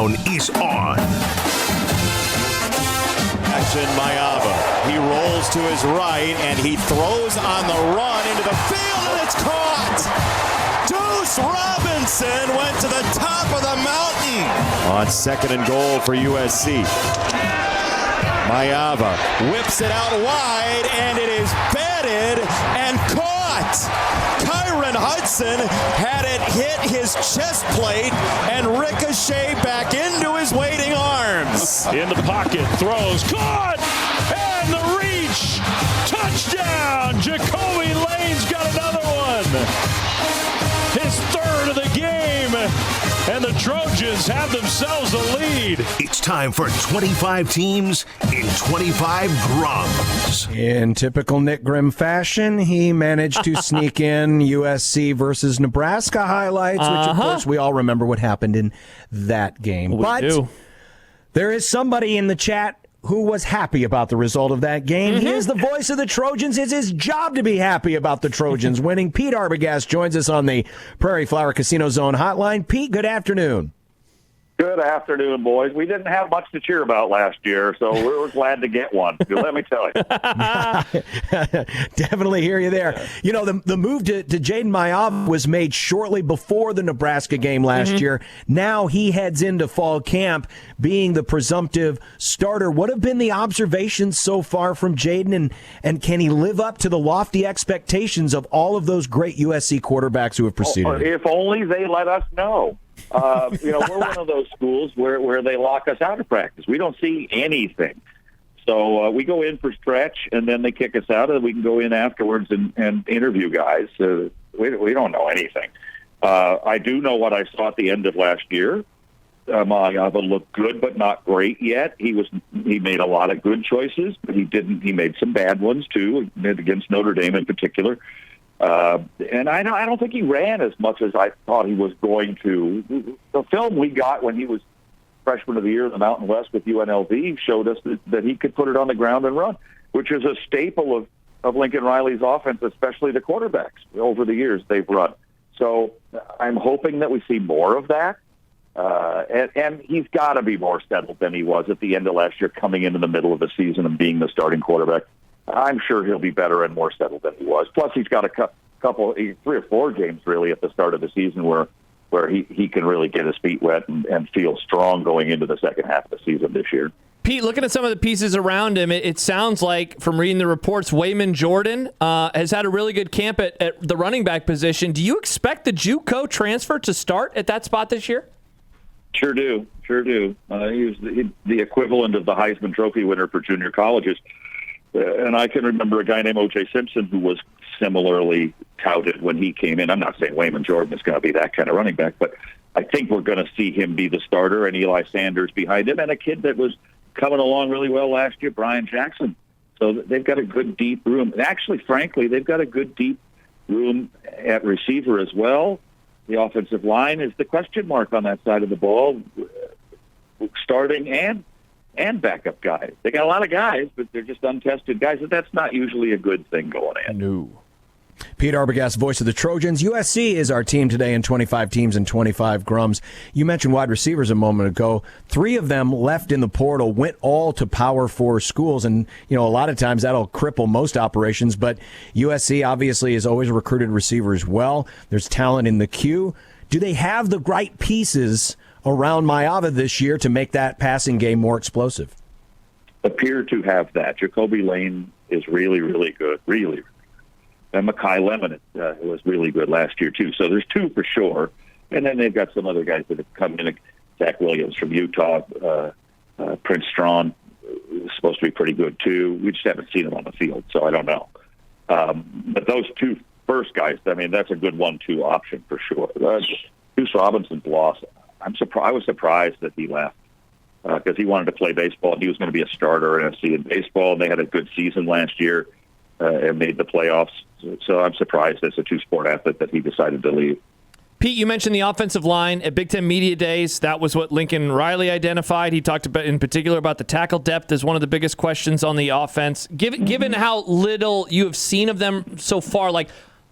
countdown is on. Action Mayava. He rolls to his right, and he throws on the run into the field, and it's caught! Deuce Robinson went to the top of the mountain on 2nd and goal for USC. Mayava whips it out wide, and it is batted and caught. Kyron Hudson had it hit his chest plate and ricochet back into his waiting arms. In the pocket, throws, caught, and the reach, touchdown. Jacoby Lane's got another one. His third of the game, and the Trojans have themselves a lead. It's time for 25 teams in 25 Grums. In typical Nick Grimm fashion, he managed to sneak in USC versus Nebraska highlights, which, of course, we all remember what happened in that game. We do. There is somebody in the chat who was happy about the result of that game. He is the voice of the Trojans. It's his job to be happy about the Trojans winning. Pete Arbogast joins us on the Prairie Flower Casino Zone hotline. Pete, good afternoon. Good afternoon, boys. We didn't have much to cheer about last year, so we were glad to get one. Let me tell you. Definitely hear you there. You know, the move to Jaden Mayava was made shortly before the Nebraska game last year. Now he heads into fall camp being the presumptive starter. What have been the observations so far from Jaden, and can he live up to the lofty expectations of all of those great USC quarterbacks who have preceded him? If only they let us know. We're one of those schools where they lock us out of practice. We don't see anything. So we go in for stretch, and then they kick us out, and we can go in afterwards and interview guys. We don't know anything. I do know what I saw at the end of last year. Mayava looked good, but not great yet. He made a lot of good choices, but he made some bad ones, too, against Notre Dame in particular. And I don't think he ran as much as I thought he was going to. The film we got when he was freshman of the year in the Mountain West with UNLV showed us that he could put it on the ground and run, which is a staple of Lincoln Riley's offense, especially the quarterbacks over the years they've run. So I'm hoping that we see more of that. And he's got to be more settled than he was at the end of last year, coming into the middle of the season and being the starting quarterback. I'm sure he'll be better and more settled than he was. Plus, he's got a couple, 3 or 4 games really at the start of the season where he can really get his feet wet and feel strong going into the second half of the season this year. Pete, looking at some of the pieces around him, it sounds like, from reading the reports, Wayman Jordan has had a really good camp at the running back position. Do you expect the JUCO transfer to start at that spot this year? Sure do. He was the equivalent of the Heisman Trophy winner for junior colleges. And I can remember a guy named O.J. Simpson who was similarly touted when he came in. I'm not saying Wayman Jordan is going to be that kind of running back, but I think we're going to see him be the starter and Eli Sanders behind him, and a kid that was coming along really well last year, Brian Jackson. So they've got a good, deep room. And actually, frankly, they've got a good, deep room at receiver as well. The offensive line is the question mark on that side of the ball, starting and backup guys. They got a lot of guys, but they're just untested guys, and that's not usually a good thing going in. No. Pete Arbogast, voice of the Trojans. USC is our team today in 25 teams and 25 Grums. You mentioned wide receivers a moment ago. 3 of them left in the portal, went all to Power 4 schools, and a lot of times that'll cripple most operations, but USC obviously has always recruited receivers well. There's talent in the queue. Do they have the right pieces around Mayava this year to make that passing game more explosive? Appear to have that. Jacoby Lane is really, really good. Really. And Mekhi Lemon was really good last year, too. So there's 2 for sure. And then they've got some other guys that have come in. Zach Williams from Utah. Prince Strawn is supposed to be pretty good, too. We just haven't seen him on the field, so I don't know. But those 2 first guys, that's a good 1-2 option for sure. Deuce Robinson's loss. I was surprised that he left because he wanted to play baseball, and he was going to be a starter in SC in baseball, and they had a good season last year and made the playoffs. So I'm surprised as a 2-sport athlete that he decided to leave. Pete, you mentioned the offensive line at Big Ten Media Days. That was what Lincoln Riley identified. He talked about, in particular, about the tackle depth as one of the biggest questions on the offense. Given how little you have seen of them so far,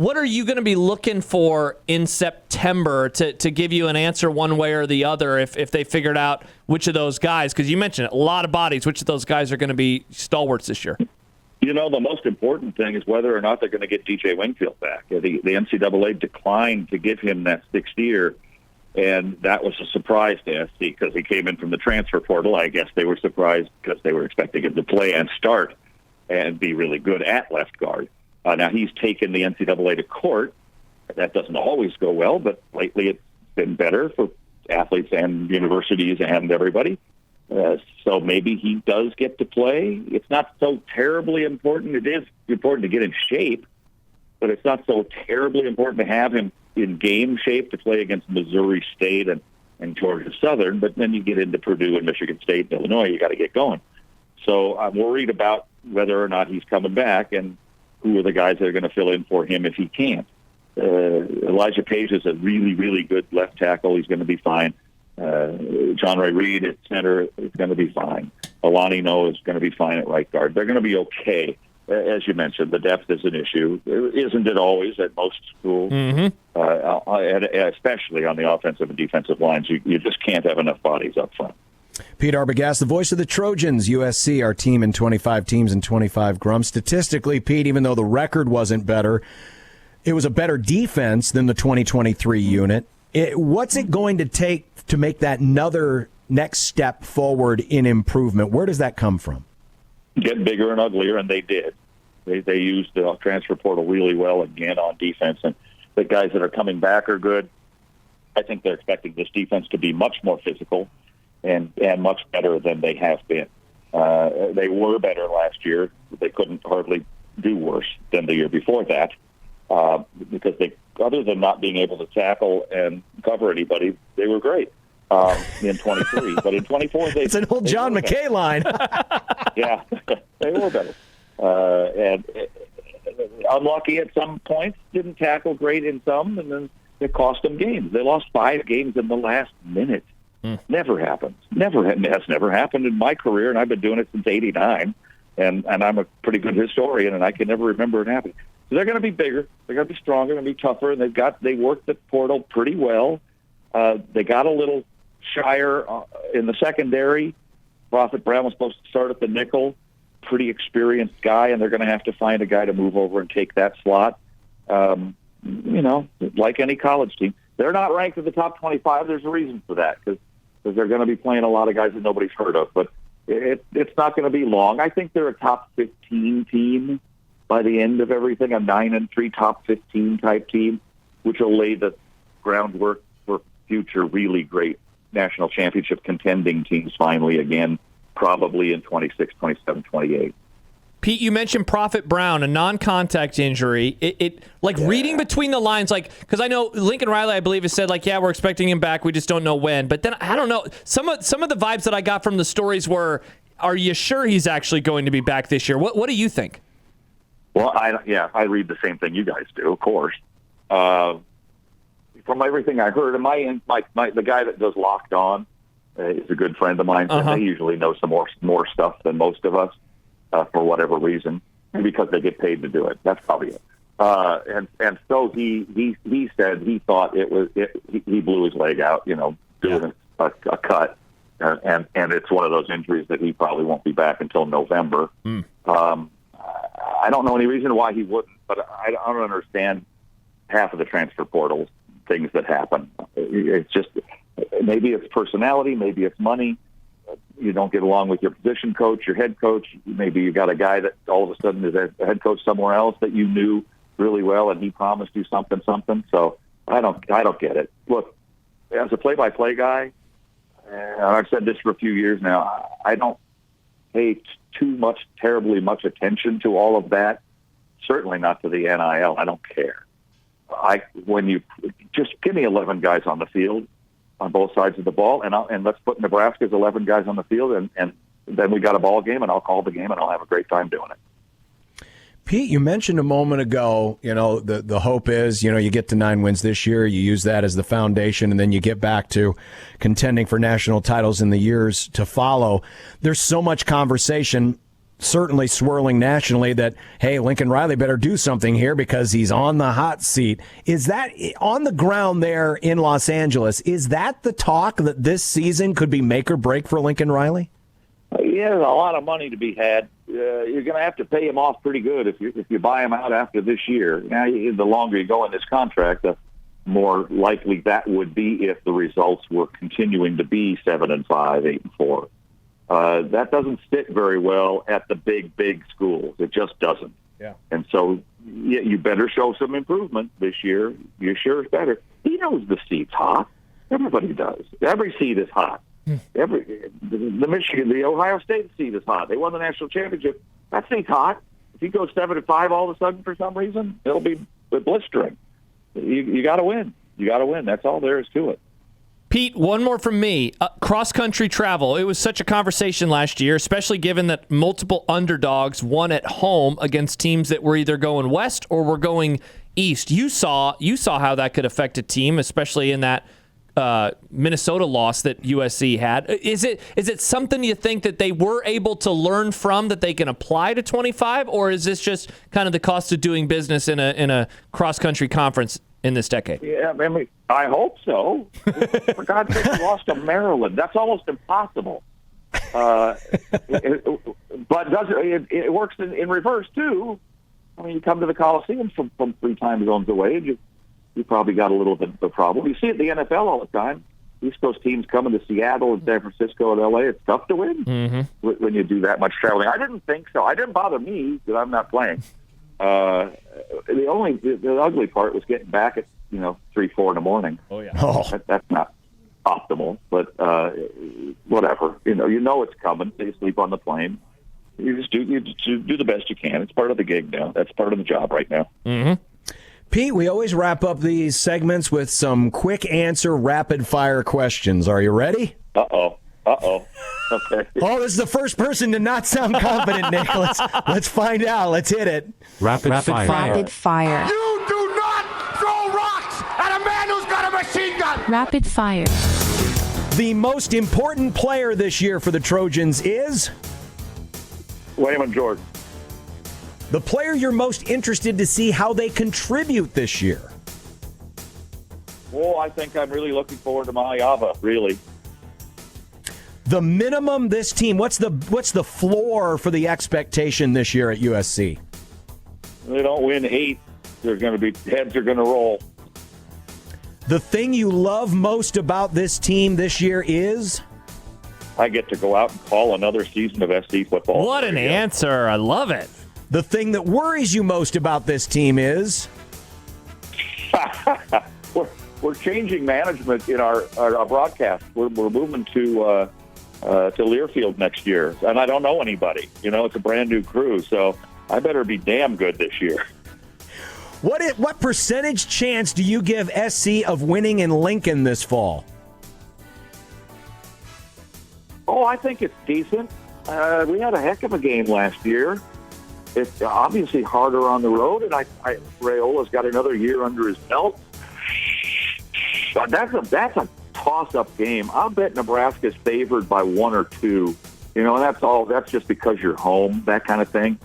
What are you going to be looking for in September to give you an answer one way or the other if they figured out which of those guys, because you mentioned a lot of bodies, which of those guys are going to be stalwarts this year? You know, the most important thing is whether or not they're going to get DJ Wingfield back. The NCAA declined to give him that 6th year, and that was a surprise to SC because he came in from the transfer portal. I guess they were surprised because they were expecting him to play and start and be really good at left guard. Now, he's taken the NCAA to court. That doesn't always go well, but lately it's been better for athletes and universities and everybody. So maybe he does get to play. It's not so terribly important. It is important to get in shape, but it's not so terribly important to have him in game shape to play against Missouri State and Georgia Southern. But then you get into Purdue and Michigan State and Illinois, you got to get going. So I'm worried about whether or not he's coming back and who are the guys that are going to fill in for him if he can't. Elijah Page is a really, really good left tackle. He's going to be fine. John Ray Reed at center is going to be fine. Alani No is going to be fine at right guard. They're going to be okay. As you mentioned, the depth is an issue. Isn't it always at most schools? Especially on the offensive and defensive lines. You just can't have enough bodies up front. Pete Arbogast, the voice of the Trojans, USC, our team in 25 teams and 25 Grum. Statistically, Pete, even though the record wasn't better, it was a better defense than the 2023 unit. What's it going to take to make that another next step forward in improvement? Where does that come from? Get bigger and uglier, and they did. They used the transfer portal really well again on defense, and the guys that are coming back are good. I think they're expecting this defense to be much more physical and much better than they have been. They were better last year. They couldn't hardly do worse than the year before that because they, other than not being able to tackle and cover anybody, they were great in 23. But in 24, it's an old John McKay line. Yeah, they were better. And unlucky at some points, didn't tackle great in some, and then it cost them games. They lost 5 games in the last minute. Never happens. Has never happened in my career, and I've been doing it since ¡89, and I'm a pretty good historian, and I can never remember it happening. So they're going to be bigger. They're going to be stronger. They're going to be tougher, and they worked the portal pretty well. They got a little shyer in the secondary. Prophet Brown was supposed to start at the nickel. Pretty experienced guy, and they're going to have to find a guy to move over and take that slot. Like any college team. They're not ranked in the top 25. There's a reason for that, because they're going to be playing a lot of guys that nobody's heard of. But it's not going to be long. I think they're a top 15 team by the end of everything, a 9-3 top 15 type team, which will lay the groundwork for future really great national championship contending teams finally again, probably in 26, 27, 28. Pete, you mentioned Prophet Brown, a non-contact injury. Reading between the lines, because I know Lincoln Riley, I believe, has said, we're expecting him back. We just don't know when. But then, I don't know. Some of the vibes that I got from the stories were, are you sure he's actually going to be back this year? What do you think? Well, I read the same thing you guys do, of course. From everything I heard, and the guy that does Locked On is a good friend of mine. And they usually know some more stuff than most of us. For whatever reason, because they get paid to do it. That's probably it. And so he said he thought he blew his leg out, doing a cut, and it's one of those injuries that he probably won't be back until November. I don't know any reason why he wouldn't, but I don't understand half of the transfer portal things that happen. It's just maybe it's personality, maybe it's money. You don't get along with your position coach, your head coach. Maybe you got a guy that all of a sudden is a head coach somewhere else that you knew really well, and he promised you something. So I don't get it. Look, as a play-by-play guy, and I've said this for a few years now, I don't pay terribly much attention to all of that. Certainly not to the NIL. I don't care. When you just give me 11 guys on the field on both sides of the ball, and let's put Nebraska's 11 guys on the field, and then we got a ball game, and I'll call the game, and I'll have a great time doing it. Pete, you mentioned a moment ago, the hope is, you get to 9 wins this year, you use that as the foundation, and then you get back to contending for national titles in the years to follow. There's so much conversation certainly swirling nationally that, hey, Lincoln Riley better do something here because he's on the hot seat. Is that on the ground there in Los Angeles? Is that the talk that this season could be make or break for Lincoln Riley? Yeah, there's a lot of money to be had. You're going to have to pay him off pretty good if you buy him out after this year. Now, the longer you go in this contract, the more likely that would be if the results were continuing to be 7-5, 8-4. That doesn't sit very well at the big schools. It just doesn't. Yeah. And so you better show some improvement this year. You sure is better. He knows the seat's hot. Everybody does. Every seat is hot. The Michigan, the Ohio State seat is hot. They won the national championship. That seat's hot. If you go 7-5 all of a sudden for some reason, it'll be blistering. You got to win. You got to win. That's all there is to it. Pete, one more from me. Cross-country travel. It was such a conversation last year, especially given that multiple underdogs won at home against teams that were either going west or were going east. You saw how that could affect a team, especially in that Minnesota loss that USC had. Is it something you think that they were able to learn from that they can apply to 25, or is this just kind of the cost of doing business in a cross-country conference in this decade? Yeah, I mean, I hope so. For God's sake, we lost to Maryland. That's almost impossible. But it works in reverse, too. I mean, you come to the Coliseum from 3 time zones away, and you probably got a little bit of a problem. You see it in the NFL all the time. East Coast teams coming to Seattle and San Francisco and L.A., it's tough to win when you do that much traveling. I didn't think so. It didn't bother me because I'm not playing. The ugly part was getting back at 3-4 in the morning. Oh yeah, that's not optimal, but whatever. You know it's coming. So you sleep on the plane. You just do the best you can. It's part of the gig now. That's part of the job right now. Mm-hmm. Pete, we always wrap up these segments with some quick answer, rapid fire questions. Are you ready? Uh-oh. Okay. Oh, this is the first person to not sound confident, Nick. Let's find out. Let's hit it. Rapid fire. Rapid fire. You do not throw rocks at a man who's got a machine gun. Rapid fire. The most important player this year for the Trojans is? Wayman Jordan. The player you're most interested to see how they contribute this year? Well, I think I'm really looking forward to Mayava, really. The minimum this team, what's the floor for the expectation this year at USC? They don't win 8, heads are going to roll. The thing you love most about this team this year is? I get to go out and call another season of SC football. What an answer. I love it. The thing that worries you most about this team is? We're changing management in our broadcast. We're moving to Learfield next year, and I don't know anybody. It's a brand new crew, so I better be damn good this year. What percentage chance do you give SC of winning in Lincoln this fall? Oh, I think it's decent. We had a heck of a game last year. It's obviously harder on the road, and Rayola's got another year under his belt. But that's a toss-up game. I'll bet Nebraska's favored by 1 or 2. And that's all. That's just because you're home, that kind of thing.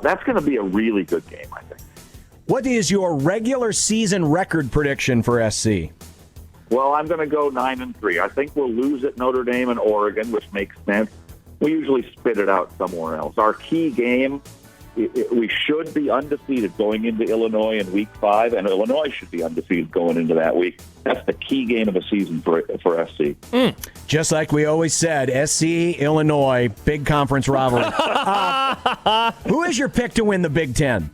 That's going to be a really good game, I think. What is your regular season record prediction for SC? Well, I'm going to go 9-3. I think we'll lose at Notre Dame and Oregon, which makes sense. We usually spit it out somewhere else. Our key game, we should be undefeated going into Illinois in Week 5, and Illinois should be undefeated going into that week. That's the key game of the season for SC. Just like we always said, SC, Illinois, big conference rivalry. Who is your pick to win the Big Ten?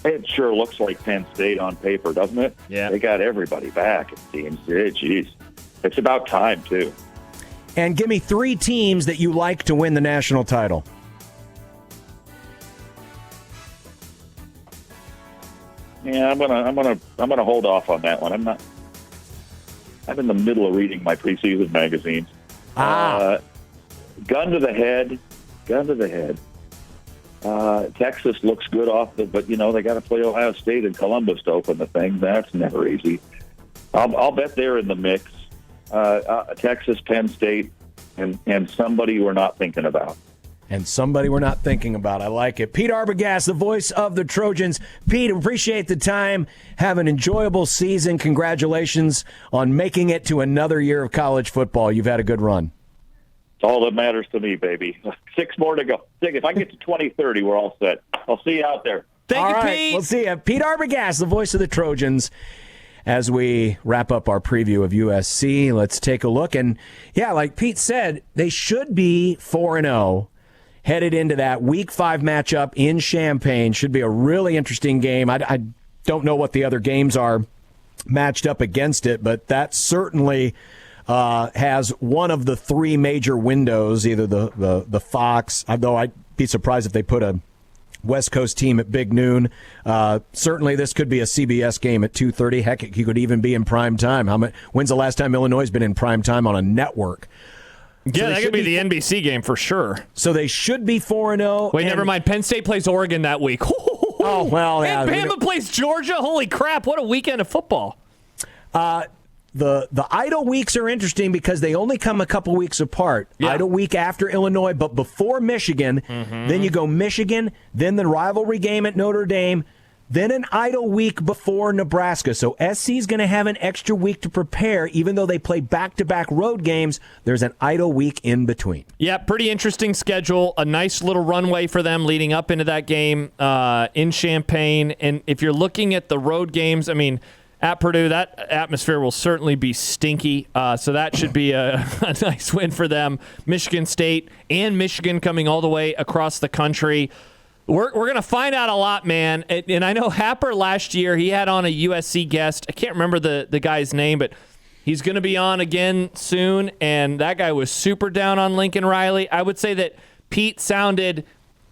It sure looks like Penn State on paper, doesn't it? Yeah. They got everybody back, it seems. Geez. It's about time, too. And give me 3 teams that you like to win the national title. Yeah, I'm gonna hold off on that one. I'm in the middle of reading my preseason magazines. Gun to the head. Texas looks good but they got to play Ohio State and Columbus to open the thing. That's never easy. I'll bet they're in the mix. Texas, Penn State, and somebody we're not thinking about. And somebody we're not thinking about. I like it. Pete Arbogast, the voice of the Trojans. Pete, appreciate the time. Have an enjoyable season. Congratulations on making it to another year of college football. You've had a good run. It's all that matters to me, baby. 6 more to go. If I get to 2030, we're all set. I'll see you out there. Thank you, Pete. We'll see you. Pete Arbogast, the voice of the Trojans. As we wrap up our preview of USC, let's take a look. And, yeah, like Pete said, they should be 4-0. Headed into that Week 5 matchup in Champaign. Should be a really interesting game. I don't know what the other games are matched up against it, but that certainly has one of the 3 major windows, either the Fox, although I'd be surprised if they put a West Coast team at big noon. Certainly this could be a CBS game at 2:30. Heck, he could even be in prime time. When's the last time Illinois has been in prime time on a network? Yeah, that could be the NBC game for sure. So they should be 4-0. Wait, never mind. Penn State plays Oregon that week. Oh, well, yeah. And Bama plays Georgia. Holy crap, what a weekend of football. The idle weeks are interesting because they only come a couple weeks apart. Yeah. Idle week after Illinois, but before Michigan. Then you go Michigan, then the rivalry game at Notre Dame, then an idle week before Nebraska. So SC is going to have an extra week to prepare. Even though they play back-to-back road games, there's an idle week in between. Yeah, pretty interesting schedule. A nice little runway for them leading up into that game in Champaign. And if you're looking at the road games, I mean, at Purdue, that atmosphere will certainly be stinky. So that should be a nice win for them. Michigan State and Michigan coming all the way across the country. We're going to find out a lot, man. And I know Happer last year, he had on a USC guest. I can't remember the guy's name, but he's going to be on again soon. And that guy was super down on Lincoln Riley. I would say that Pete sounded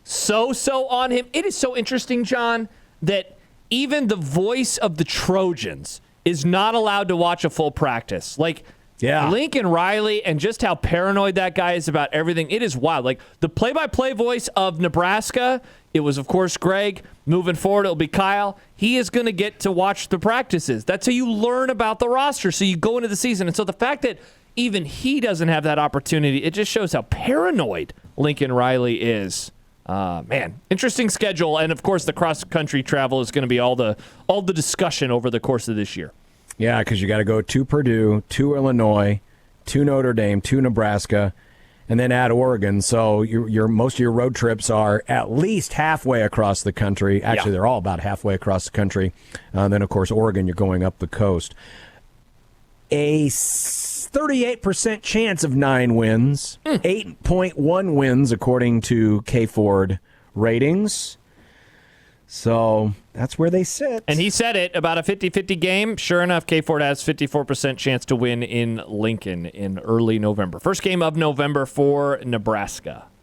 so on him. It is so interesting, John, that even the voice of the Trojans is not allowed to watch a full practice. Like, yeah, Lincoln Riley and just how paranoid that guy is about everything. It is wild. Like the play-by-play voice of Nebraska, it was, of course, Greg. Moving forward, it'll be Kyle. He is going to get to watch the practices. That's how you learn about the roster. So you go into the season. And so the fact that even he doesn't have that opportunity, it just shows how paranoid Lincoln Riley is. Man, interesting schedule. And, of course, the cross-country travel is going to be all the discussion over the course of this year. Yeah, because you got to go to Purdue, to Illinois, to Notre Dame, to Nebraska, and then at Oregon. So your most of your road trips are at least halfway across the country. Actually, they're all about halfway across the country. Then, of course, Oregon, you're going up the coast. A 38% chance of 9 wins, 8.1 wins according to K-Ford ratings. So that's where they sit. And he said it about a 50-50 game. Sure enough, K-Ford has 54% chance to win in Lincoln in early November. First game of November for Nebraska.